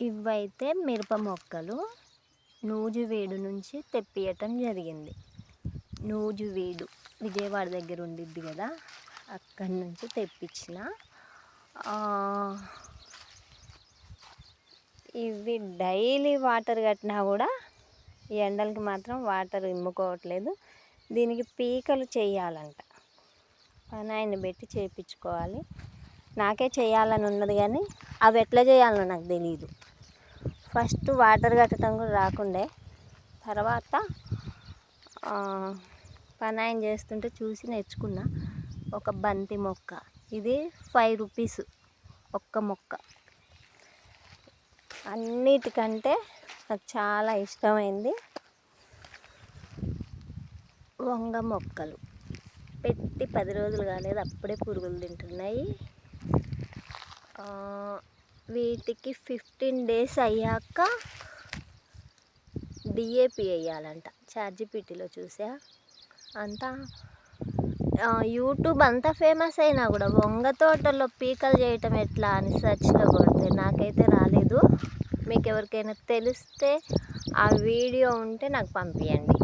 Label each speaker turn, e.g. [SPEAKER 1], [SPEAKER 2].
[SPEAKER 1] ఇవైతే మిరప మొక్కలు నూజివీడు నుంచి తెప్పియటం జరిగింది. నూజివీడు విజయవాడ దగ్గర ఉండిద్ది కదా, అక్కడి నుంచి తెప్పించిన. ఇవి డైలీ వాటర్ కట్టినా కూడా ఈ ఎండలకి మాత్రం వాటర్ ఇమ్ముకోవట్లేదు. దీనికి పీకలు చేయాలంట, పనాయిని పెట్టి చేయించుకోవాలి. నాకే చేయాలని ఉన్నది కానీ అవి ఎట్లా చేయాలో నాకు తెలియదు. ఫస్ట్ వాటర్ కట్టడం కూడా రాకుండే, తర్వాత పనాయిని చేస్తుంటే చూసి నేర్చుకున్నా. ఒక బంతి మొక్క, ఇది 5 రూపీస్ ఒక్క మొక్క. అన్నిటికంటే నాకు చాలా ఇష్టమైంది వంగ మొక్కలు. పెట్టి 10 రోజులు కాలేదు, అప్పుడే పురుగులు తింటున్నాయి. వీటికి 15 డేస్ అయ్యాక డిఏపి వేయాలంట. చాట్‌జిపిటిలో చూసా. అంతా యూట్యూబ్ అంతా ఫేమస్ అయినా కూడా వంగ తోటలో పీకలు చేయటం ఎట్లా అని సెర్చ్లో కొడితే నాకైతే రాలేదు. మీకు ఎవరికైనా తెలిస్తే ఆ వీడియో ఉంటే నాకు పంపించండి.